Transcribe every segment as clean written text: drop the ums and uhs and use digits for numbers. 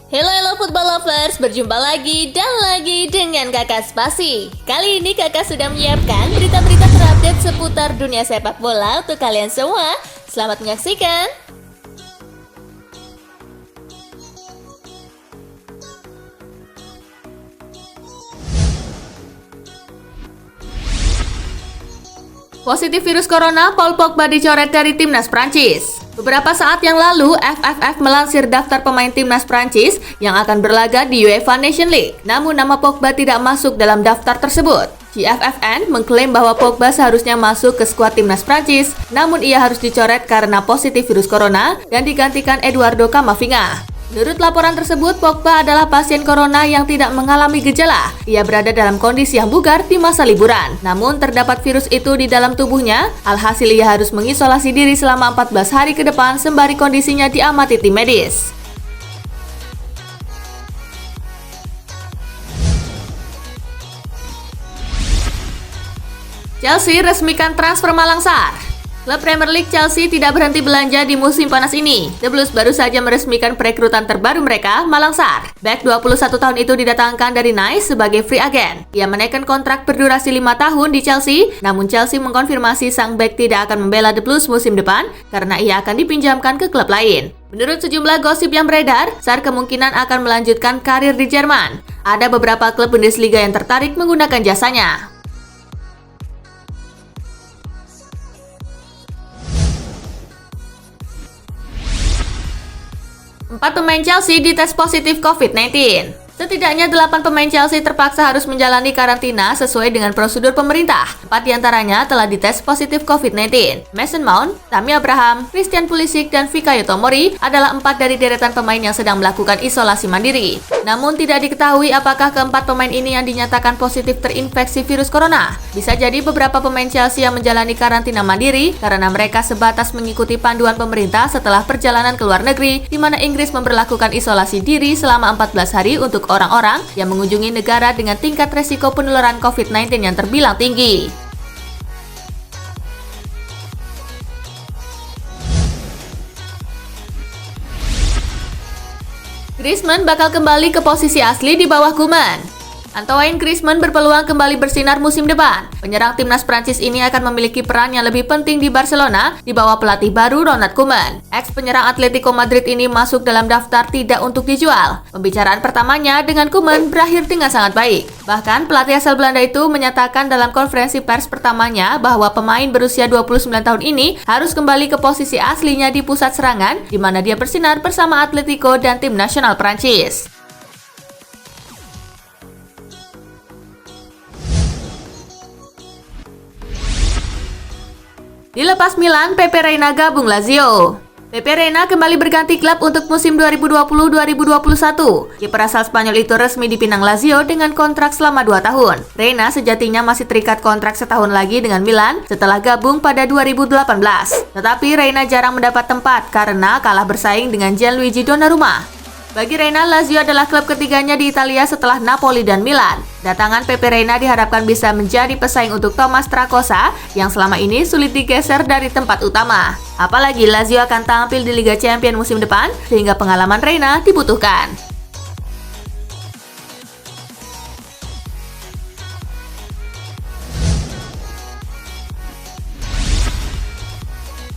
Hello football lovers, berjumpa lagi dan lagi dengan Kakak Spasi. Kali ini Kakak sudah menyiapkan berita-berita terupdate seputar dunia sepak bola untuk kalian semua. Selamat menyaksikan. Positif virus corona, Paul Pogba dicoret dari timnas Prancis. Beberapa saat yang lalu, FFF melansir daftar pemain timnas Prancis yang akan berlaga di UEFA Nation League. Namun nama Pogba tidak masuk dalam daftar tersebut. GFFN mengklaim bahwa Pogba seharusnya masuk ke skuad timnas Prancis, namun ia harus dicoret karena positif virus corona dan digantikan Eduardo Camavinga. Menurut laporan tersebut, Pogba adalah pasien corona yang tidak mengalami gejala. Ia berada dalam kondisi yang bugar di masa liburan. Namun, terdapat virus itu di dalam tubuhnya. Alhasil, ia harus mengisolasi diri selama 14 hari ke depan sembari kondisinya diamati tim medis. Chelsea resmikan transfer Malang Sarr. Klub Premier League Chelsea tidak berhenti belanja di musim panas ini. The Blues baru saja meresmikan perekrutan terbaru mereka, Malang Sarr. Bek 21 tahun itu didatangkan dari Nice sebagai free agent. Ia menaikkan kontrak berdurasi 5 tahun di Chelsea, namun Chelsea mengkonfirmasi sang bek tidak akan membela The Blues musim depan karena ia akan dipinjamkan ke klub lain. Menurut sejumlah gosip yang beredar, Sarr kemungkinan akan melanjutkan karir di Jerman. Ada beberapa klub Bundesliga yang tertarik menggunakan jasanya. 4 pemain Chelsea dites positif COVID-19. Setidaknya 8 pemain Chelsea terpaksa harus menjalani karantina sesuai dengan prosedur pemerintah. 4 diantaranya telah dites positif COVID-19. Mason Mount, Tammy Abraham, Christian Pulisic, dan Fikayo Tomori adalah 4 dari deretan pemain yang sedang melakukan isolasi mandiri. Namun tidak diketahui apakah keempat pemain ini yang dinyatakan positif terinfeksi virus corona. Bisa jadi beberapa pemain Chelsea yang menjalani karantina mandiri karena mereka sebatas mengikuti panduan pemerintah setelah perjalanan ke luar negeri, di mana Inggris memberlakukan isolasi diri selama 14 hari untuk orang-orang yang mengunjungi negara dengan tingkat resiko penularan COVID-19 yang terbilang tinggi. Griezmann bakal kembali ke posisi asli di bawah Koeman. Antoine Griezmann berpeluang kembali bersinar musim depan. Penyerang timnas Prancis ini akan memiliki peran yang lebih penting di Barcelona di bawah pelatih baru Ronald Koeman. Ex-penyerang Atletico Madrid ini masuk dalam daftar tidak untuk dijual. Pembicaraan pertamanya dengan Koeman berakhir dengan sangat baik. Bahkan pelatih asal Belanda itu menyatakan dalam konferensi pers pertamanya bahwa pemain berusia 29 tahun ini harus kembali ke posisi aslinya di pusat serangan, di mana dia bersinar bersama Atletico dan tim nasional Prancis. Dilepas Milan, Pepe Reina gabung Lazio. Pepe Reina kembali berganti klub untuk musim 2020-2021. Kiper asal Spanyol itu resmi dipinang Lazio dengan kontrak selama 2 tahun. Reina sejatinya masih terikat kontrak setahun lagi dengan Milan setelah gabung pada 2018. Tetapi Reina jarang mendapat tempat karena kalah bersaing dengan Gianluigi Donnarumma. Bagi Reina, Lazio adalah klub ketiganya di Italia setelah Napoli dan Milan. Datangan Pepe Reina diharapkan bisa menjadi pesaing untuk Thomas Trakosa yang selama ini sulit digeser dari tempat utama. Apalagi Lazio akan tampil di Liga Champions musim depan, sehingga pengalaman Reina dibutuhkan.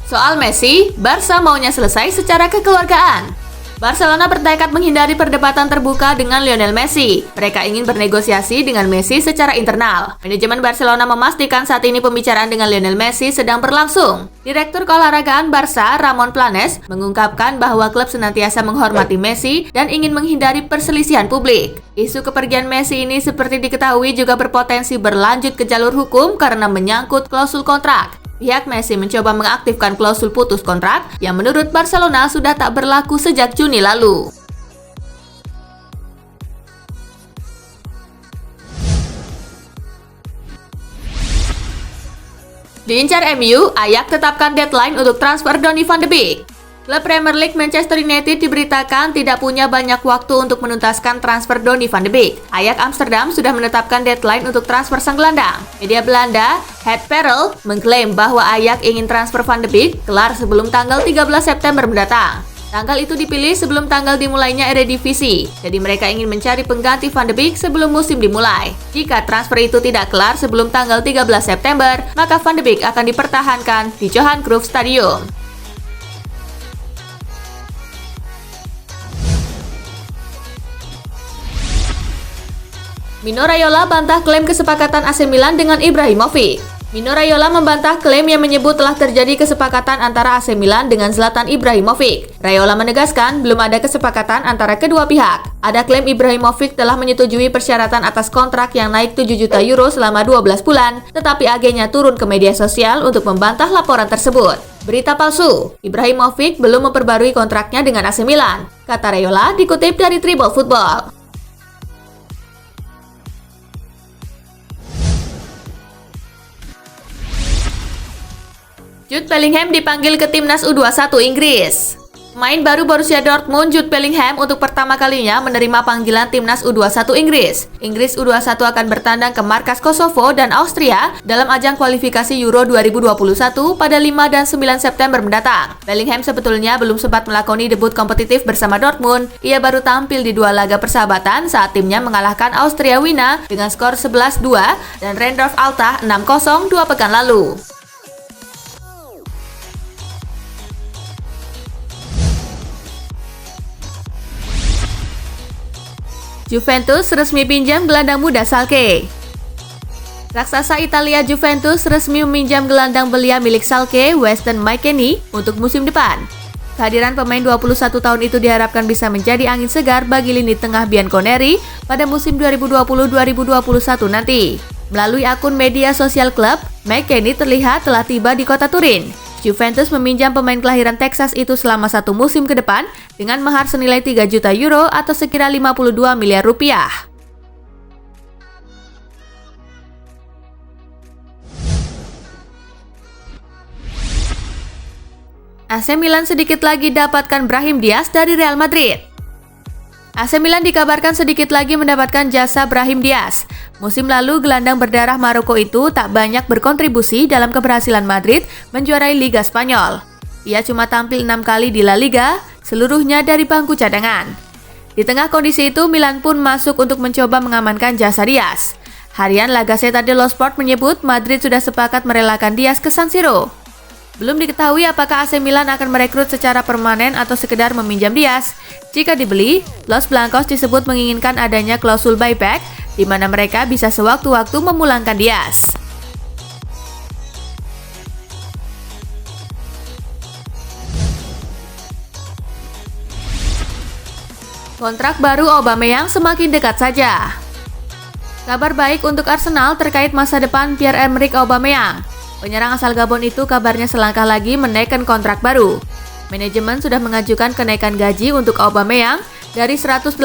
Soal Messi, Barca maunya selesai secara kekeluargaan. Barcelona bertekad menghindari perdebatan terbuka dengan Lionel Messi. Mereka ingin bernegosiasi dengan Messi secara internal. Manajemen Barcelona memastikan saat ini pembicaraan dengan Lionel Messi sedang berlangsung. Direktur keolahragaan Barca, Ramon Planes, mengungkapkan bahwa klub senantiasa menghormati Messi dan ingin menghindari perselisihan publik. Isu kepergian Messi ini seperti diketahui juga berpotensi berlanjut ke jalur hukum karena menyangkut klausul kontrak. Pihak Messi mencoba mengaktifkan klausul putus kontrak yang menurut Barcelona sudah tak berlaku sejak Juni lalu. Diincar MU, Ajax tetapkan deadline untuk transfer Donny van de Beek. Klub Premier League Manchester United diberitakan tidak punya banyak waktu untuk menuntaskan transfer Donny van de Beek. Ajax Amsterdam sudah menetapkan deadline untuk transfer sang gelandang. Media Belanda, Het Parool, mengklaim bahwa Ajax ingin transfer van de Beek kelar sebelum tanggal 13 September mendatang. Tanggal itu dipilih sebelum tanggal dimulainya Eredivisie, jadi mereka ingin mencari pengganti Van de Beek sebelum musim dimulai. Jika transfer itu tidak kelar sebelum tanggal 13 September, maka Van de Beek akan dipertahankan di Johan Cruyff Stadium. Mino Raiola bantah klaim kesepakatan AC Milan dengan Ibrahimovic. Mino Raiola membantah klaim yang menyebut telah terjadi kesepakatan antara AC Milan dengan Zlatan Ibrahimovic. Raiola menegaskan belum ada kesepakatan antara kedua pihak. Ada klaim Ibrahimovic telah menyetujui persyaratan atas kontrak yang naik 7 juta euro selama 12 bulan, tetapi agennya turun ke media sosial untuk membantah laporan tersebut. Berita palsu, Ibrahimovic belum memperbarui kontraknya dengan AC Milan, kata Raiola dikutip dari Tribal Football. Jude Bellingham dipanggil ke timnas U21 Inggris. Pemain baru Borussia Dortmund, Jude Bellingham untuk pertama kalinya menerima panggilan timnas U21 Inggris. Inggris U21 akan bertandang ke markas Kosovo dan Austria dalam ajang kualifikasi Euro 2021 pada 5 dan 9 September mendatang. Bellingham sebetulnya belum sempat melakoni debut kompetitif bersama Dortmund. Ia baru tampil di 2 laga persahabatan saat timnya mengalahkan Austria Wina dengan skor 11-2 dan Randolph Altah 6-0 2 pekan lalu. Juventus resmi pinjam gelandang muda Schalke. Raksasa Italia Juventus resmi meminjam gelandang belia milik Schalke, Weston McKennie, untuk musim depan. Kehadiran pemain 21 tahun itu diharapkan bisa menjadi angin segar bagi lini tengah Bianconeri pada musim 2020-2021 nanti. Melalui akun media sosial klub, McKennie terlihat telah tiba di kota Turin. Juventus meminjam pemain kelahiran Texas itu selama 1 musim ke depan dengan mahar senilai 3 juta euro atau sekira 52 miliar rupiah. AC Milan sedikit lagi dapatkan Brahim Diaz dari Real Madrid. AC Milan dikabarkan sedikit lagi mendapatkan jasa Brahim Diaz. Musim lalu, gelandang berdarah Maroko itu tak banyak berkontribusi dalam keberhasilan Madrid menjuarai Liga Spanyol. Ia cuma tampil 6 kali di La Liga, seluruhnya dari bangku cadangan. Di tengah kondisi itu, Milan pun masuk untuk mencoba mengamankan jasa Diaz. Harian La Gazzetta dello Sport menyebut Madrid sudah sepakat merelakan Diaz ke San Siro. Belum diketahui apakah AC Milan akan merekrut secara permanen atau sekedar meminjam Diaz. Jika dibeli, Los Blancos disebut menginginkan adanya klausul buyback, di mana mereka bisa sewaktu-waktu memulangkan Diaz. Kontrak baru Aubameyang semakin dekat saja. Kabar baik untuk Arsenal terkait masa depan Pierre-Emerick Aubameyang. Penyerang asal Gabon itu kabarnya selangkah lagi menaikkan kontrak baru. Manajemen sudah mengajukan kenaikan gaji untuk Aubameyang dari 180.000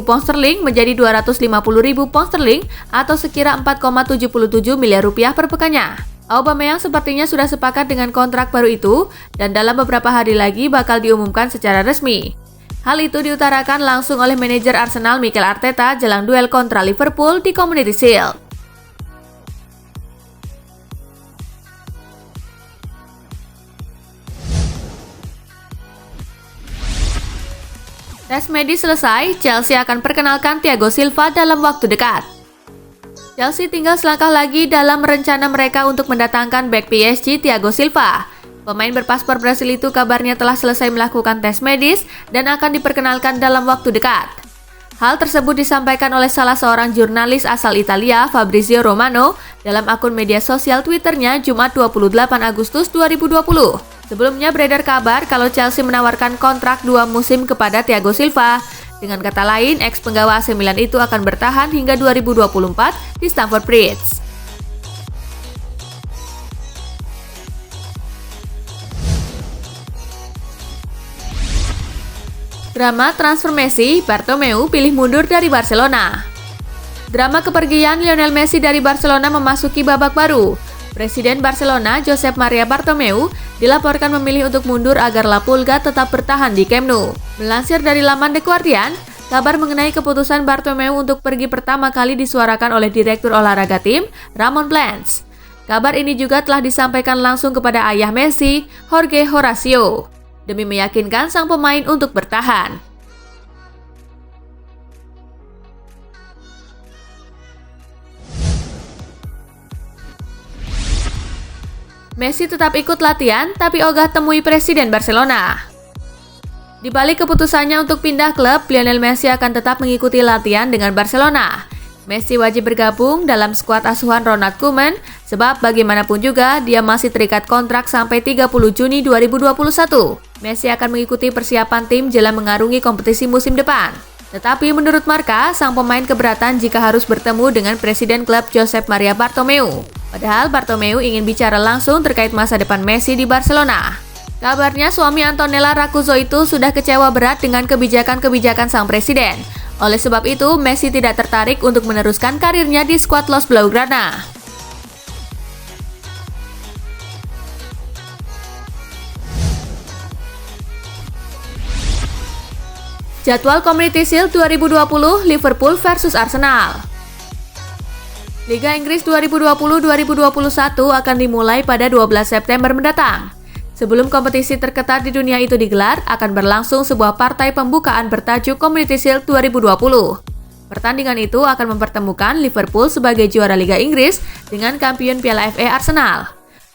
pound sterling menjadi 250.000 pound sterling atau sekira 4,77 miliar rupiah per pekannya. Aubameyang sepertinya sudah sepakat dengan kontrak baru itu dan dalam beberapa hari lagi bakal diumumkan secara resmi. Hal itu diutarakan langsung oleh manajer Arsenal Mikel Arteta jelang duel kontra Liverpool di Community Shield. Tes medis selesai, Chelsea akan perkenalkan Thiago Silva dalam waktu dekat. Chelsea tinggal selangkah lagi dalam rencana mereka untuk mendatangkan bek PSG Thiago Silva. Pemain berpaspor Brasil itu kabarnya telah selesai melakukan tes medis dan akan diperkenalkan dalam waktu dekat. Hal tersebut disampaikan oleh salah seorang jurnalis asal Italia, Fabrizio Romano, dalam akun media sosial Twitternya Jumat 28 Agustus 2020. Sebelumnya beredar kabar kalau Chelsea menawarkan kontrak 2 musim kepada Thiago Silva. Dengan kata lain, ex-penggawa AC Milan itu akan bertahan hingga 2024 di Stamford Bridge. Drama transfer Messi, Bartomeu pilih mundur dari Barcelona. Drama kepergian Lionel Messi dari Barcelona memasuki babak baru. Presiden Barcelona, Josep Maria Bartomeu, dilaporkan memilih untuk mundur agar La Pulga tetap bertahan di Camp Nou. Melansir dari laman The Guardian, kabar mengenai keputusan Bartomeu untuk pergi pertama kali disuarakan oleh Direktur Olahraga tim, Ramon Plans. Kabar ini juga telah disampaikan langsung kepada ayah Messi, Jorge Horacio. demi meyakinkan sang pemain untuk bertahan. Messi tetap ikut latihan, tapi ogah temui Presiden Barcelona. Di balik keputusannya untuk pindah klub, Lionel Messi akan tetap mengikuti latihan dengan Barcelona. Messi wajib bergabung dalam skuad asuhan Ronald Koeman, sebab bagaimanapun juga dia masih terikat kontrak sampai 30 Juni 2021. Messi akan mengikuti persiapan tim jelang mengarungi kompetisi musim depan. Tetapi menurut Marca, sang pemain keberatan jika harus bertemu dengan Presiden klub Josep Maria Bartomeu. Padahal Bartomeu ingin bicara langsung terkait masa depan Messi di Barcelona. Kabarnya suami Antonella Roccuzzo itu sudah kecewa berat dengan kebijakan-kebijakan sang presiden. Oleh sebab itu, Messi tidak tertarik untuk meneruskan karirnya di skuad Los Blaugrana. Jadwal Community Shield 2020 Liverpool versus Arsenal. Liga Inggris 2020-2021 akan dimulai pada 12 September mendatang. Sebelum kompetisi terketat di dunia itu digelar, akan berlangsung sebuah partai pembukaan bertajuk Community Shield 2020. Pertandingan itu akan mempertemukan Liverpool sebagai juara Liga Inggris dengan kampiun Piala FA Arsenal.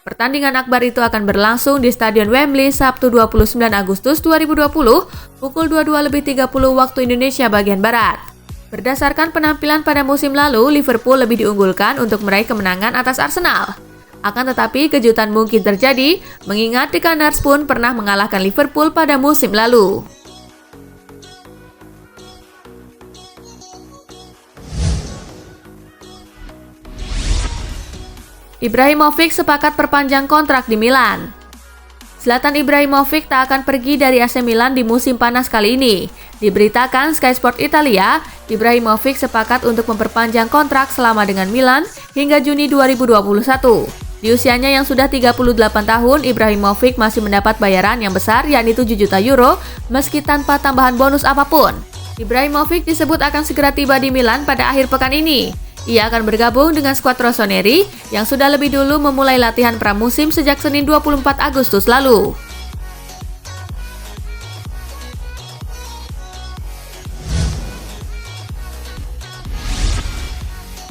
Pertandingan akbar itu akan berlangsung di Stadion Wembley Sabtu 29 Agustus 2020 pukul 22.30 waktu Indonesia bagian Barat. Berdasarkan penampilan pada musim lalu, Liverpool lebih diunggulkan untuk meraih kemenangan atas Arsenal. Akan tetapi kejutan mungkin terjadi, mengingat The Gunners pun pernah mengalahkan Liverpool pada musim lalu. Ibrahimovic sepakat perpanjang kontrak di Milan. Zlatan Ibrahimovic tak akan pergi dari AC Milan di musim panas kali ini. Diberitakan Sky Sport Italia, Ibrahimovic sepakat untuk memperpanjang kontrak selama dengan Milan hingga Juni 2021. Di usianya yang sudah 38 tahun, Ibrahimovic masih mendapat bayaran yang besar, yakni 7 juta euro, meski tanpa tambahan bonus apapun. Ibrahimovic disebut akan segera tiba di Milan pada akhir pekan ini. Ia akan bergabung dengan skuad Rossoneri yang sudah lebih dulu memulai latihan pramusim sejak Senin 24 Agustus lalu.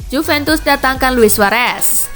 Juventus datangkan Luis Suarez.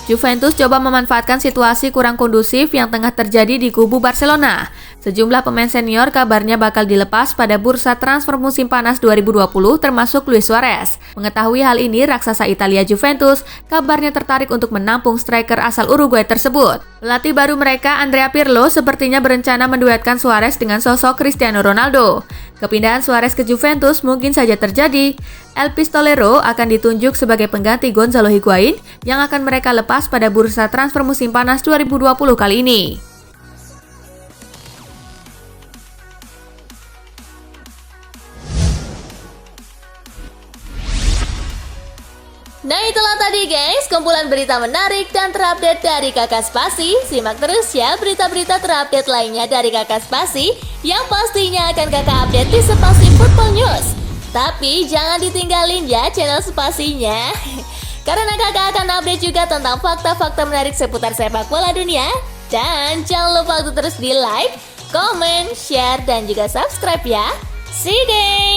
Juventus coba memanfaatkan situasi kurang kondusif yang tengah terjadi di kubu Barcelona. Sejumlah pemain senior kabarnya bakal dilepas pada bursa transfer musim panas 2020 termasuk Luis Suarez. Mengetahui hal ini, raksasa Italia Juventus kabarnya tertarik untuk menampung striker asal Uruguay tersebut. Pelatih baru mereka, Andrea Pirlo, sepertinya berencana menduetkan Suarez dengan sosok Cristiano Ronaldo. Kepindahan Suarez ke Juventus mungkin saja terjadi. El Pistolero akan ditunjuk sebagai pengganti Gonzalo Higuain yang akan mereka lepas pada bursa transfer musim panas 2020 kali ini. Nah itulah tadi guys, kumpulan berita menarik dan terupdate dari Kakak Spasi. Simak terus ya berita-berita terupdate lainnya dari Kakak Spasi yang pastinya akan Kakak update di Spasi Football News. Tapi jangan ditinggalin ya channel Spasinya, karena Kakak akan update juga tentang fakta-fakta menarik seputar sepak bola dunia. Dan jangan lupa untuk terus di like, comment, share, dan juga subscribe ya. See you guys!